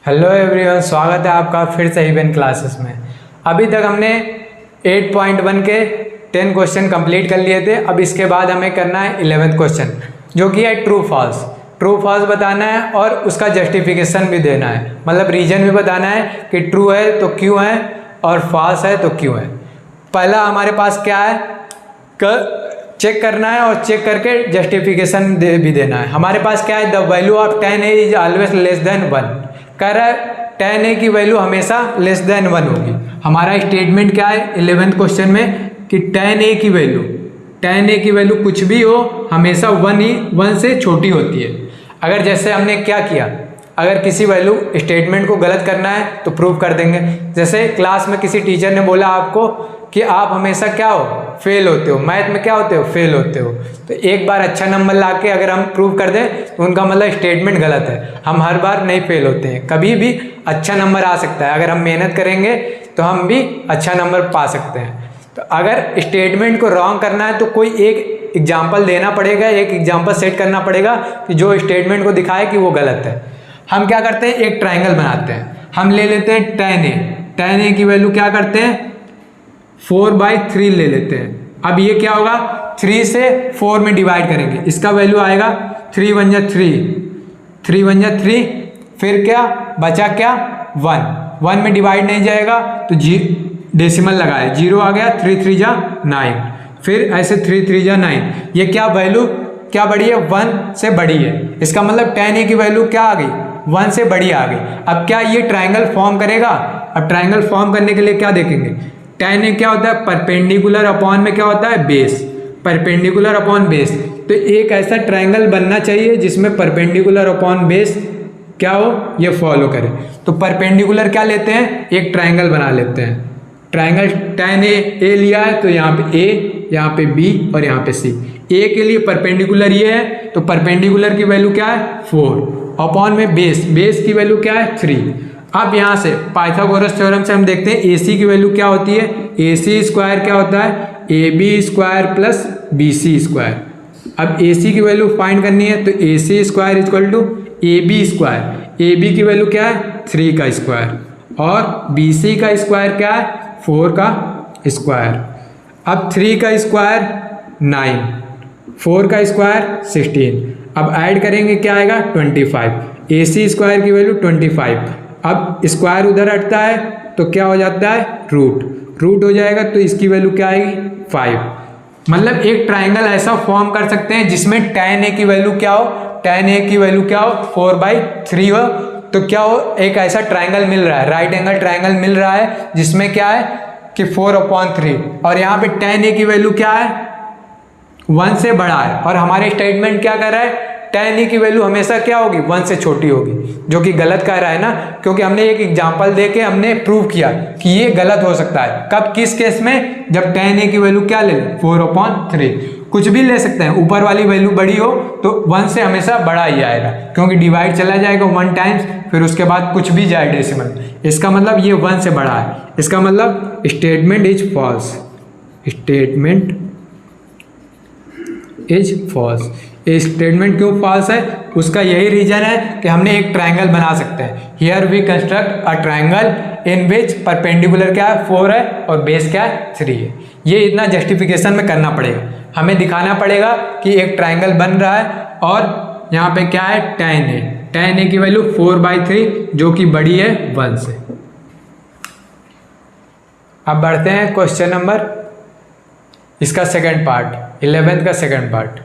Hello everyone, स्वागत है आपका फिर से इवन क्लासेस में। अभी तक हमने 8.1 के 10 क्वेश्चन कंप्लीट कर लिए थे। अब इसके बाद हमें करना है 11th क्वेश्चन, जो कि है ट्रू फॉल्स। ट्रू फॉल्स बताना है और उसका जस्टिफिकेशन भी देना है, मतलब रीजन भी बताना है कि ट्रू है तो क्यों है और फॉल्स है तो क्यों है। पहला हमारे पास क्या है, चेक करना है और चेक करके जस्टिफिकेशन भी देना है। हमारे पास क्या है, the value of 10 is always less than 1। कह रहा है 10 की वैल्यू हमेशा लेस देन 1 होगी। हमारा स्टेटमेंट क्या है 11th क्वेश्चन में कि 10 की वैल्यू कुछ भी हो हमेशा 1 से छोटी होती है। अगर जैसे हमने क्या किया, अगर किसी वैल्यू स्टेटमेंट को गलत करना है तो प्रूव कर देंगे। जैसे क्लास में किसी टीचर ने बोला आपको कि आप हमेशा क्या हो, फेल होते हो, मैथ में क्या होते हो, फेल होते हो। तो एक बार अच्छा नंबर लाके अगर हम प्रूव कर दें तो उनका मतलब स्टेटमेंट गलत है। हम हर बार नहीं फेल होते हैं, कभी भी अच्छा नंबर आ सकता है। अगर हम मेहनत करेंगे तो हम भी अच्छा नंबर पा सकते हैं। तो अगर स्टेटमेंट को रॉन्ग करना है तो कोई एक एग्जाम्पल देना पड़ेगा, एक एग्जाम्पल सेट करना पड़ेगा कि जो स्टेटमेंट को दिखाए कि वो गलत है। हम क्या करते हैं, एक ट्राइंगल बनाते हैं। हम ले लेते हैं 10a की वैल्यू क्या करते हैं 4/3 ले लेते हैं। अब ये क्या होगा, 3 से 4 में डिवाइड करेंगे, इसका वैल्यू आएगा 3 1 जा 3, फिर क्या बचा, क्या 1 में डिवाइड नहीं जाएगा तो डेसिमल लगाए, 0 आ गया, 3 3 जा 9, फिर ऐसे 3 3 जा 9। ये क्या वैल्यू क्या बढ़ी है, 1 से बड़ी है। इसका मतलब 10a की वैल्यू क्या आ गई, 1 से बड़ी आ गई। अब क्या ये ट्राइंगल फॉर्म करेगा। अब ट्राइंगल फॉर्म करने के लिए क्या देखेंगे, 10a क्या होता है परपेंडिकुलर अपॉन में क्या होता है बेस, परपेंडिकुलर अपॉन बेस। तो एक ऐसा ट्राइंगल बनना चाहिए जिसमें परपेंडिकुलर अपॉन बेस क्या हो, ये फॉलो करे। तो परपेंडिकुलर क्या लेते हैं, एक ट्राइंगल बना लेते हैं। ट्राइंगल 10a लिया है तो यहाँ पे a, यहाँ पे b और यहाँ पे c। a के लिए परपेंडिकुलर ये है तो परपेंडिकुलर की वैल्यू क्या है 4 अपॉन में बेस की वैल्यू क्या है 3। अब यहाँ से पाइथागोरस थ्योरम से हम देखते हैं AC की वैल्यू क्या होती है, AC स्क्वायर क्या होता है AB square plus BC square. अब AC की वैल्यू फाइंड करनी है तो AC square equal to AB square. AB की वैल्यू क्या है 3 का स्क्वायर और BC का स्क्वायर क्या है 4 का स्क्वायर। अब 3 का स्क्वायर 9, 4 का स्क्वायर 16। अब ऐड करेंगे क्या आएगा 25। AC स्क्वायर की वैल्यू 25। अब स्क्वायर उधर हटता है तो क्या हो जाता है रूट हो जाएगा, तो इसकी वैल्यू क्या आएगी 5। मतलब एक ट्राइंगल ऐसा फॉर्म कर सकते हैं जिसमें 10a की वैल्यू क्या हो, 10a की वैल्यू क्या हो 4/3 हो। तो क्या हो, एक ऐसा ट्राइंगल मिल रहा है, राइट एंगल ट्राइंगल मिल रहा है जिसमें क्या है कि 4/3 और यहाँ पे 10a की वैल्यू क्या है 1 से बड़ा है। और हमारे स्टेटमेंट क्या कर रहा है 10a की वैल्यू हमेशा क्या होगी 1 से छोटी होगी, जो कि गलत कह रहा है ना, क्योंकि हमने एक एग्जांपल देके हमने प्रूव किया कि ये गलत हो सकता है। कब, किस केस में, जब 10a की वैल्यू क्या ले 4/3। कुछ भी ले सकते हैं, ऊपर वाली वैल्यू बड़ी हो तो 1 से हमेशा बड़ा ही आएगा, क्योंकि डिवाइड चला जाएगा 1 टाइम्स, फिर उसके बाद कुछ भी जाए डेसिमल। इसका मतलब ये 1 से बड़ा है। इसका मतलब statement is false, statement is false. ये स्टेटमेंट क्यों फॉल्स है, उसका यही रीजन है कि हमने एक ट्राइंगल बना सकते हैं। Here we construct a triangle in which perpendicular क्या है 4 है और बेस क्या है 3 है। ये इतना जस्टिफिकेशन में करना पड़ेगा, हमें दिखाना पड़ेगा कि एक ट्राइंगल बन रहा है और यहाँ पे क्या है 10a की वैल्यू 4/3 जो कि बड़ी है 1 से। अब बढ़ते हैं क्वेश्चन नंबर, इसका सेकंड पार्ट, 11th का सेकंड पार्ट।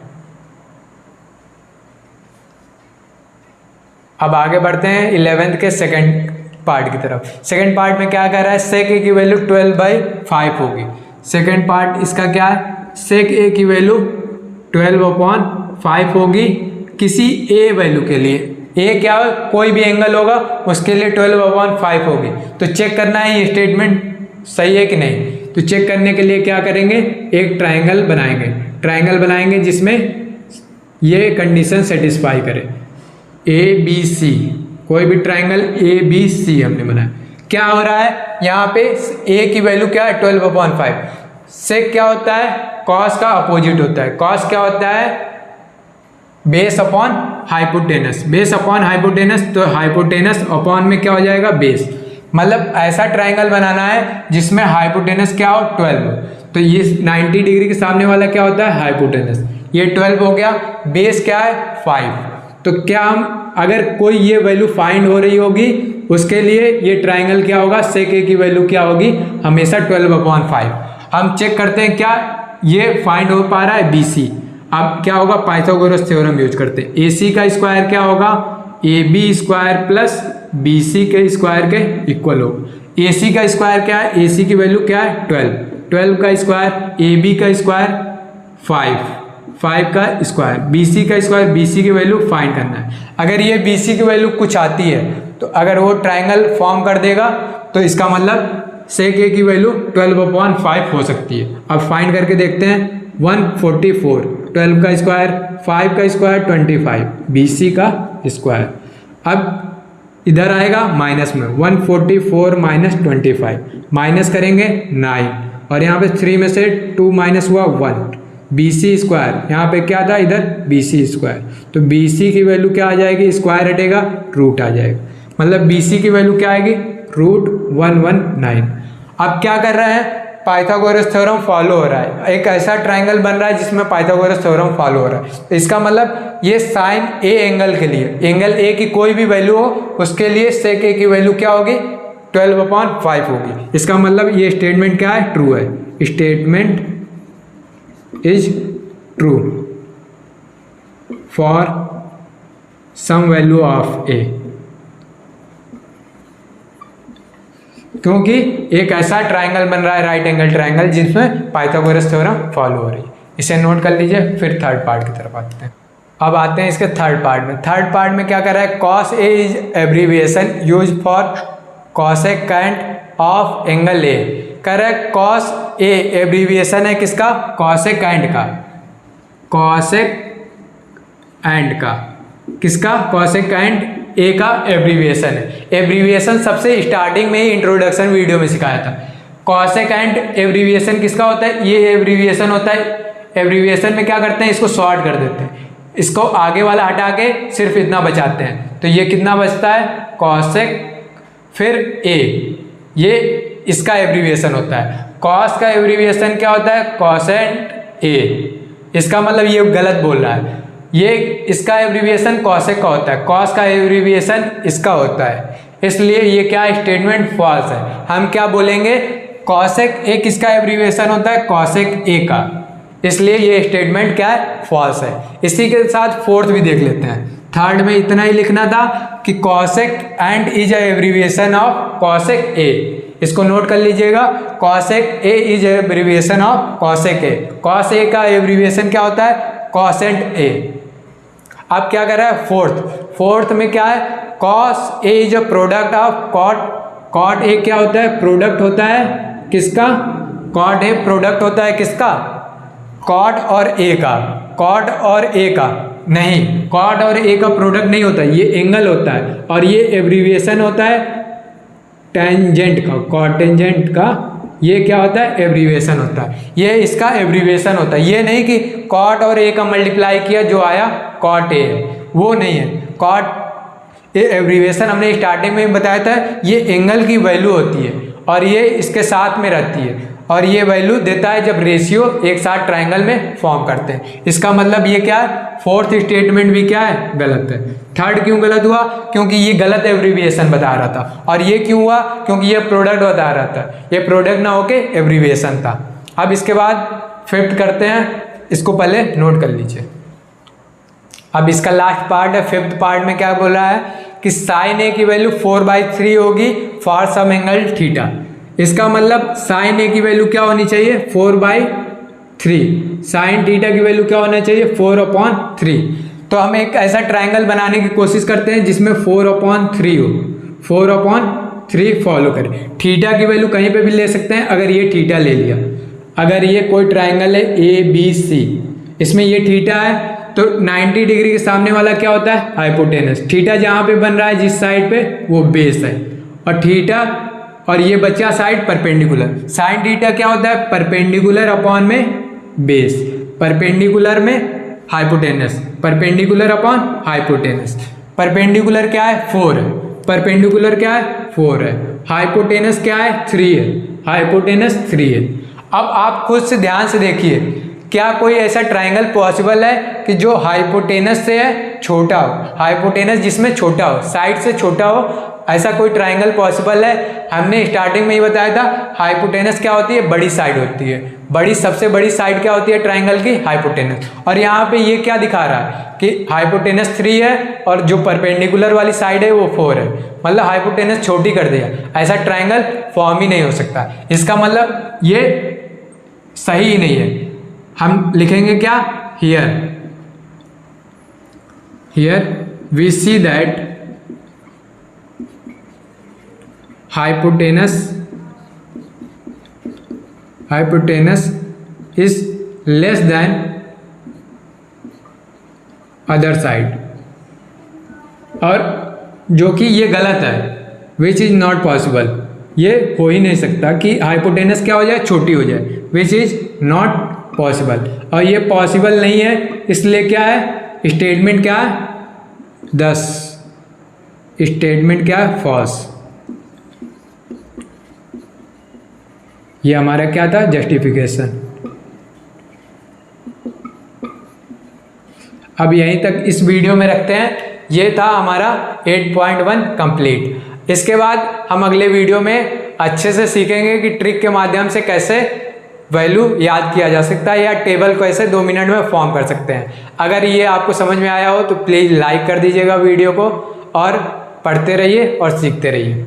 अब आगे बढ़ते हैं 11th के सेकंड पार्ट की तरफ। सेकंड पार्ट में क्या कह रहा है, sec a की वैल्यू 12/5 होगी। सेकंड पार्ट इसका क्या है, sec a की वैल्यू 12/5 होगी किसी a वैल्यू के लिए। a क्या है, कोई भी एंगल होगा उसके लिए 12/5 होगी। तो चेक करना है ये स्टेटमेंट सही है कि नहीं। तो चेक करने के लिए क्या करेंगे, एक ट्राइंगल बनाएंगे जिसमें ये कंडीशन सेटिस्फाई करे। ABC, कोई भी ट्राइंगल ABC हमने बनाया। क्या हो रहा है, यहाँ पे a की वैल्यू क्या है 12/5। सेक क्या होता है, कॉस का अपोजिट होता है। कॉस क्या होता है, base upon hypotenuse, base upon hypotenuse, तो हाइपोटेनस अपॉन में क्या हो जाएगा बेस। मतलब ऐसा ट्राइंगल बनाना है जिसमें हाइपोटेनस क्या हो 12 हो, तो ये 90 डिग्री के सामने वाला क्या होता है हाइपोटेनस, ये 12 हो गया, बेस क्या है 5। तो क्या हम अगर कोई ये वैल्यू फाइंड हो रही होगी उसके लिए ये ट्राइंगल क्या होगा, सेक ए की वैल्यू क्या होगी हमेशा 12/5। हम चेक करते हैं क्या ये फाइंड हो पा रहा है BC। अब क्या होगा पाइथागोरस थ्योरम यूज करते हैं, AC का स्क्वायर क्या होगा AB स्क्वायर प्लस BC के स्क्वायर के इक्वल हो। AC का स्क्वायर क्या है, AC की वैल्यू क्या है 12, 12 का स्क्वायर, AB का स्क्वायर 5, 5 का स्क्वायर, BC का स्क्वायर, BC की वैल्यू फाइंड करना है। अगर ये BC की वैल्यू कुछ आती है तो अगर वो ट्राइंगल फॉर्म कर देगा तो इसका मतलब सेक ए की वैल्यू 12/5 हो सकती है। अब फाइंड करके देखते हैं 144, 12 का स्क्वायर, 5 का स्क्वायर 25, BC का स्क्वायर। अब इधर आएगा माइनस में 144 माइनस 25, माइनस करेंगे 9 और यहाँ पे 3 में से 2 माइनस हुआ 1, BC स्क्वायर, यहाँ पे क्या था इधर BC स्क्वायर, तो BC की वैल्यू क्या आ जाएगी, स्क्वायर हटेगा रूट आ जाएगा, मतलब BC की वैल्यू क्या आएगी √119। अब क्या कर रहे हैं पाइथागोरस थ्योरम फॉलो हो रहा है, एक ऐसा ट्राइंगल बन रहा है जिसमें पाइथागोरस थ्योरम फॉलो हो रहा है। तो इसका मतलब ये साइन ए एंगल के लिए, एंगल ए की कोई भी वैल्यू हो उसके लिए सेक ए की वैल्यू क्या होगी 12/5 होगी। इसका मतलब ये स्टेटमेंट क्या है ट्रू है, statement is true for some value of A, क्योंकि एक ऐसा ट्राइंगल बन रहा है राइट एंगल ट्राइंगल जिसमें पाइथागोरस थ्योरम फॉलो हो रही है। इसे नोट कर लीजिए। फिर थर्ड पार्ट की तरफ आते हैं। अब आते हैं इसके थर्ड पार्ट में। थर्ड पार्ट में क्या कर रहा है, cos A is abbreviation use for cosecant of angle A. कर रहा है कॉस ए एब्रीविएशन है किसका, कॉसेकेंट का, कॉसेकेंट का किसका, कॉसेकेंट ए का एब्रीविएशन है। एब्रीविएशन सबसे स्टार्टिंग में ही इंट्रोडक्शन वीडियो में सिखाया था। कॉसेकेंट एब्रीविएशन किसका होता है, ये एब्रीविएशन होता है। एब्रीविएशन में क्या करते हैं, इसको शॉर्ट कर देते हैं, इसको आगे वाला हटा के सिर्फ इतना बचाते हैं, तो ये कितना बचता है कॉसेक फिर ए, ये इसका एब्रीविएशन होता है। कॉस का एब्रीविएशन क्या होता है, कॉसेंट ए। इसका मतलब ये गलत बोल रहा है, ये इसका एब्रीविएशन कॉसेक का होता है, कॉस का एब्रीविएशन इसका होता है, इसलिए ये क्या स्टेटमेंट फॉल्स है। हम क्या बोलेंगे, कॉसेक ए किसका एब्रीविएशन होता है, कॉसेक ए का, इसलिए ये स्टेटमेंट क्या है फॉल्स है। इसी के साथ फोर्थ भी देख लेते हैं। थर्ड में इतना ही लिखना था कि cosec and is abbreviation of cosec A, इसको नोट कर लीजिएगा। Cosec A is abbreviation of cosec A, cos A का एब्रीविएशन क्या होता है कॉसेंट ए। अब क्या कर रहा है फोर्थ में क्या है, cos A is a product of cot, cot A क्या होता है प्रोडक्ट होता है किसका, कॉट ए प्रोडक्ट होता है किसका, कॉट और ए का, कॉट और ए का नहीं, कॉट और ए का प्रोडक्ट नहीं होता, ये एंगल होता है और ये एब्रीविएशन होता है टेंजेंट का, कॉटेंजेंट का, ये क्या होता है एब्रीविएशन होता है, ये इसका एब्रीविएशन होता है। ये नहीं कि कॉट और ए का मल्टीप्लाई किया जो आया कॉट ए, वो नहीं है। कॉट ए एब्रीविएशन हमने स्टार्टिंग में बताया था, ये एंगल की वैल्यू होती है और ये इसके साथ में रहती है और ये वैल्यू देता है जब रेशियो एक साथ ट्राइंगल में फॉर्म करते हैं। इसका मतलब ये क्या है, फोर्थ स्टेटमेंट भी क्या है गलत है। थर्ड क्यों गलत हुआ, क्योंकि ये गलत एब्रीविएशन बता रहा था, और ये क्यों हुआ, क्योंकि ये प्रोडक्ट बता रहा था, ये प्रोडक्ट ना होके एब्रीविएशन था। अब इसके बाद फिफ्थ करते हैं, इसको पहले नोट कर लीजिए। अब इसका लास्ट पार्ट है, फिफ्थ पार्ट में क्या बोल रहा है कि साइन ए की वैल्यू 4/3 होगी फॉर सम एंगल थीटा। इसका मतलब साइन ए की वैल्यू क्या होनी चाहिए 4/3, साइन थीटा की वैल्यू क्या होना चाहिए 4/3। तो हम एक ऐसा ट्राइंगल बनाने की कोशिश करते हैं जिसमें 4/3 हो, 4/3 फॉलो करें। थीटा की वैल्यू कहीं पे भी ले सकते हैं, अगर ये थीटा ले लिया, अगर ये कोई ट्राइंगल है ABC, इसमें ये थीटा है तो 90 डिग्री के सामने वाला क्या होता है हाइपोटेनस। थीटा जहाँ पे बन रहा है जिस साइड पे वो बेस है, और थीटा और ये बचा साइड परपेंडिकुलर। साइन थीटा क्या होता है परपेंडिकुलर अपॉन में बेस, परपेंडिकुलर में hypotenuse, perpendicular upon hypotenuse. Perpendicular क्या है 4 है, परपेंडिकुलर क्या है 4 है, हाइपोटेनस क्या है 3 है, हाइपोटेनस 3 है। अब आप खुद से ध्यान से देखिए, क्या कोई ऐसा ट्राइंगल पॉसिबल है कि जो हाइपोटेनस से है छोटा हो, हाइपोटेनस जिसमें छोटा हो, साइड से छोटा हो, ऐसा कोई ट्राइंगल पॉसिबल है? हमने स्टार्टिंग में ही बताया था हाइपोटेनस क्या होती है, बड़ी साइड होती है, बड़ी सबसे बड़ी साइड क्या होती है ट्राइंगल की, हाइपोटेनस। और यहाँ पे ये क्या दिखा रहा है कि हाइपोटेनस 3 है और जो परपेंडिकुलर वाली साइड है वो 4 है, मतलब हाइपोटेनस छोटी कर दिया, ऐसा ट्राइंगल फॉर्म ही नहीं हो सकता। इसका मतलब ये सही ही नहीं है। हम लिखेंगे क्या, here we see that hypotenuse is less than other side, और जो कि ये गलत है, विच इज नॉट पॉसिबल, ये हो ही नहीं सकता कि हाइपोटेनस क्या हो जाए, छोटी हो जाए, विच इज नॉट पॉसिबल। और ये पॉसिबल नहीं है, इसलिए क्या है, स्टेटमेंट क्या है 10, स्टेटमेंट क्या है फॉल्स। ये हमारा क्या था, जस्टिफिकेशन। अब यहीं तक इस वीडियो में रखते हैं। ये था हमारा 8.1 कंप्लीट। इसके बाद हम अगले वीडियो में अच्छे से सीखेंगे कि ट्रिक के माध्यम से कैसे वैल्यू याद किया जा सकता है या टेबल को ऐसे 2 मिनट में फॉर्म कर सकते हैं। अगर ये आपको समझ में आया हो तो प्लीज़ लाइक कर दीजिएगा वीडियो को, और पढ़ते रहिए और सीखते रहिए।